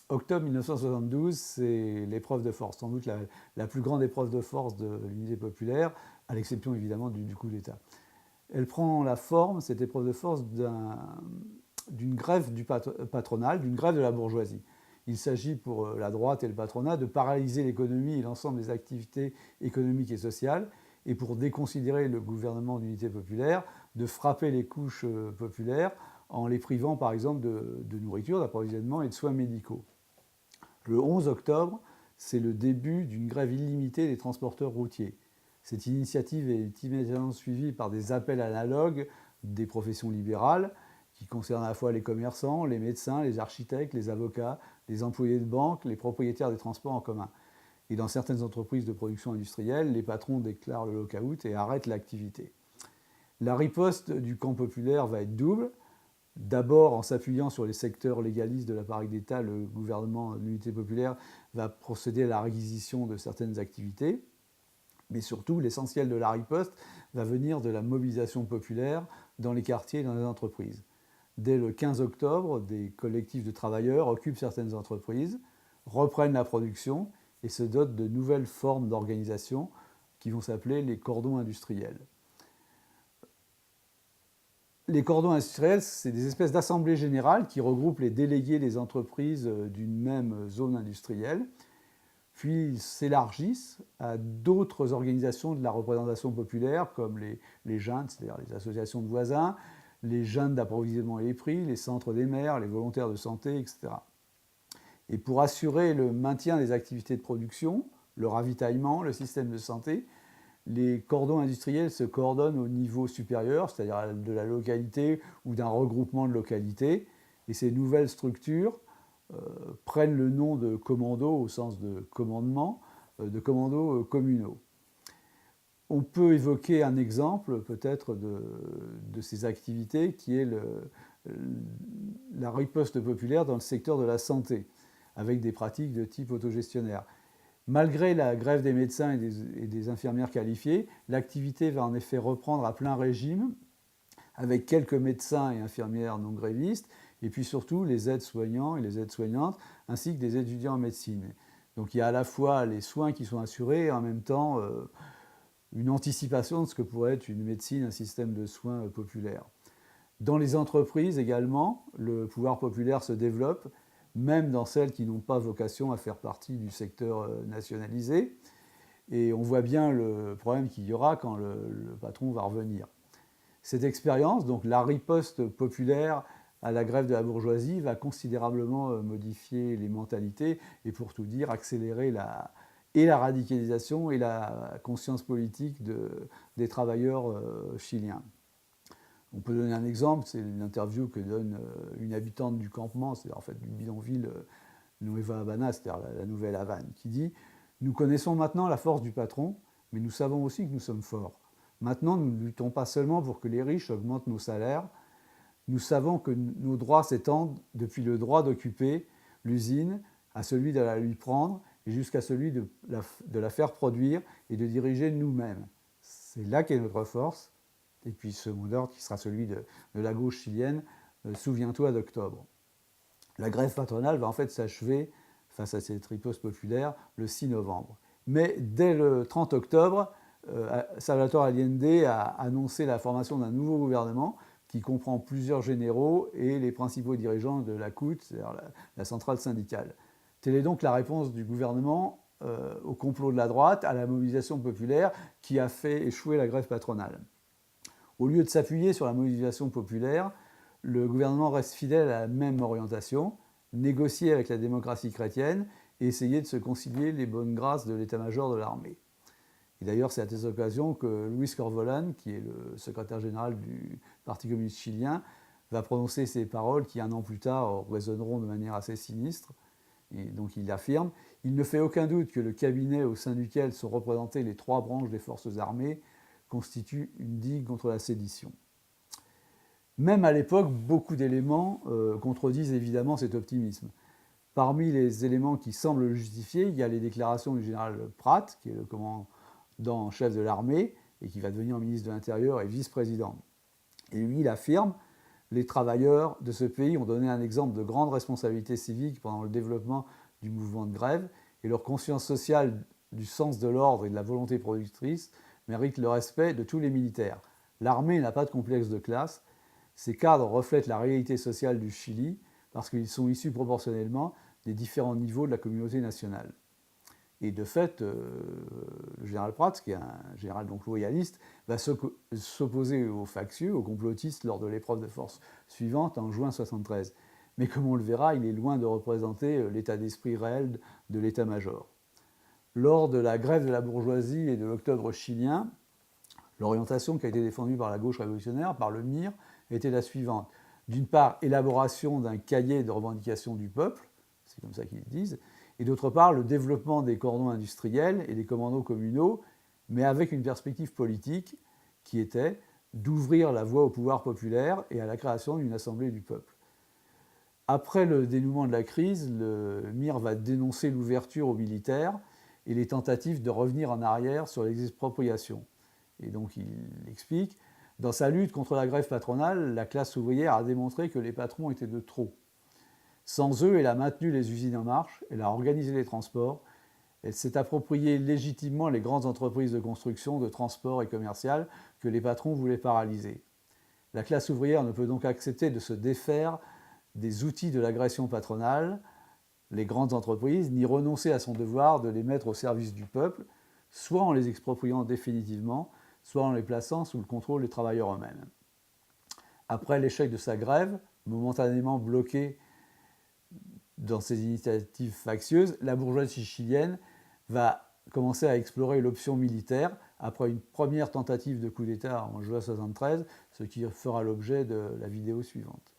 Octobre 1972, c'est l'épreuve de force, sans doute la plus grande épreuve de force de l'unité populaire, à l'exception évidemment du coup d'État. Elle prend la forme, cette épreuve de force, d'une grève patronale, d'une grève de la bourgeoisie. Il s'agit pour la droite et le patronat de paralyser l'économie et l'ensemble des activités économiques et sociales, et pour déconsidérer le gouvernement d'unité populaire, de frapper les couches populaires en les privant par exemple de nourriture, d'approvisionnement et de soins médicaux. Le 11 octobre, c'est le début d'une grève illimitée des transporteurs routiers. Cette initiative est immédiatement suivie par des appels analogues des professions libérales, qui concernent à la fois les commerçants, les médecins, les architectes, les avocats, les employés de banque, les propriétaires des transports en commun. Et dans certaines entreprises de production industrielle, les patrons déclarent le lock-out et arrêtent l'activité. La riposte du camp populaire va être double. D'abord, en s'appuyant sur les secteurs légalistes de l'appareil d'État, le gouvernement de l'unité populaire va procéder à la réquisition de certaines activités. Mais surtout, l'essentiel de la riposte va venir de la mobilisation populaire dans les quartiers et dans les entreprises. Dès le 15 octobre, des collectifs de travailleurs occupent certaines entreprises, reprennent la production et se dotent de nouvelles formes d'organisation qui vont s'appeler les cordons industriels. Les cordons industriels, c'est des espèces d'assemblées générales qui regroupent les délégués des entreprises d'une même zone industrielle, puis ils s'élargissent à d'autres organisations de la représentation populaire, comme les JIND, c'est-à-dire les associations de voisins, les JIND d'approvisionnement et les prix, les centres des maires, les volontaires de santé, etc. Et pour assurer le maintien des activités de production, le ravitaillement, le système de santé, les cordons industriels se coordonnent au niveau supérieur, c'est-à-dire de la localité ou d'un regroupement de localités. Et ces nouvelles structures prennent le nom de commandos au sens de commandement, de commandos communaux. On peut évoquer un exemple peut-être de ces activités qui est la riposte populaire dans le secteur de la santé, avec des pratiques de type autogestionnaire. Malgré la grève des médecins et des infirmières qualifiées, l'activité va en effet reprendre à plein régime, avec quelques médecins et infirmières non grévistes, et puis surtout les aides-soignants et les aides-soignantes, ainsi que des étudiants en médecine. Donc il y a à la fois les soins qui sont assurés et en même temps une anticipation de ce que pourrait être une médecine, un système de soins populaire. Dans les entreprises également, le pouvoir populaire se développe, même dans celles qui n'ont pas vocation à faire partie du secteur nationalisé. Et on voit bien le problème qu'il y aura quand le patron va revenir. Cette expérience, donc la riposte populaire à la grève de la bourgeoisie, va considérablement modifier les mentalités et, pour tout dire, accélérer la radicalisation et la conscience politique des travailleurs chiliens. On peut donner un exemple, c'est une interview que donne une habitante du campement, c'est-à-dire en fait du bidonville Nueva Habana, c'est-à-dire la Nouvelle Havane, qui dit « Nous connaissons maintenant la force du patron, mais nous savons aussi que nous sommes forts. Maintenant, nous ne luttons pas seulement pour que les riches augmentent nos salaires, nous savons que nos droits s'étendent depuis le droit d'occuper l'usine à celui de la lui prendre et jusqu'à celui de la faire produire et de diriger nous-mêmes. C'est là qu'est notre force. » Et puis ce mot d'ordre qui sera celui de la gauche chilienne, souviens-toi d'octobre. La grève patronale va en fait s'achever face à cette riposte populaire le 6 novembre. Mais dès le 30 octobre, Salvador Allende a annoncé la formation d'un nouveau gouvernement qui comprend plusieurs généraux et les principaux dirigeants de la CUT, c'est-à-dire la centrale syndicale. Telle est donc la réponse du gouvernement au complot de la droite, à la mobilisation populaire qui a fait échouer la grève patronale. Au lieu de s'appuyer sur la mobilisation populaire, le gouvernement reste fidèle à la même orientation, négocier avec la démocratie chrétienne et essayer de se concilier les bonnes grâces de l'état-major de l'armée. Et d'ailleurs, c'est à cette occasion que Luis Corvolan, qui est le secrétaire général du Parti communiste chilien, va prononcer ces paroles qui, un an plus tard, résonneront de manière assez sinistre. Et donc il affirme « Il ne fait aucun doute que le cabinet au sein duquel sont représentées les trois branches des forces armées constitue une digue contre la sédition. » Même à l'époque, beaucoup d'éléments contredisent évidemment cet optimisme. Parmi les éléments qui semblent le justifier, il y a les déclarations du général Pratt, qui est le commandant en chef de l'armée et qui va devenir ministre de l'Intérieur et vice-président. Et lui, il affirme les travailleurs de ce pays ont donné un exemple de grande responsabilité civique pendant le développement du mouvement de grève, et leur conscience sociale du sens de l'ordre et de la volonté productrice mérite le respect de tous les militaires. L'armée n'a pas de complexe de classe. Ces cadres reflètent la réalité sociale du Chili parce qu'ils sont issus proportionnellement des différents niveaux de la communauté nationale. Et de fait, le général Prats, qui est un général donc loyaliste, va s'opposer aux factieux, aux complotistes lors de l'épreuve de force suivante en juin 1973. Mais comme on le verra, il est loin de représenter l'état d'esprit réel de l'état-major. Lors de la grève de la bourgeoisie et de l'octobre chilien, l'orientation qui a été défendue par la gauche révolutionnaire, par le MIR, était la suivante. D'une part, élaboration d'un cahier de revendications du peuple, c'est comme ça qu'ils disent, et d'autre part, le développement des cordons industriels et des commandos communaux, mais avec une perspective politique qui était d'ouvrir la voie au pouvoir populaire et à la création d'une assemblée du peuple. Après le dénouement de la crise, le MIR va dénoncer l'ouverture aux militaires et les tentatives de revenir en arrière sur les expropriations. Et donc il explique, dans sa lutte contre la grève patronale, la classe ouvrière a démontré que les patrons étaient de trop. Sans eux, elle a maintenu les usines en marche, elle a organisé les transports, elle s'est approprié légitimement les grandes entreprises de construction, de transport et commerciales que les patrons voulaient paralyser. La classe ouvrière ne peut donc accepter de se défaire des outils de l'agression patronale, les grandes entreprises, ni renoncer à son devoir de les mettre au service du peuple, soit en les expropriant définitivement, soit en les plaçant sous le contrôle des travailleurs eux-mêmes. Après l'échec de sa grève, momentanément bloquée dans ses initiatives factieuses, la bourgeoisie chilienne va commencer à explorer l'option militaire après une première tentative de coup d'État en juin 1973, ce qui fera l'objet de la vidéo suivante.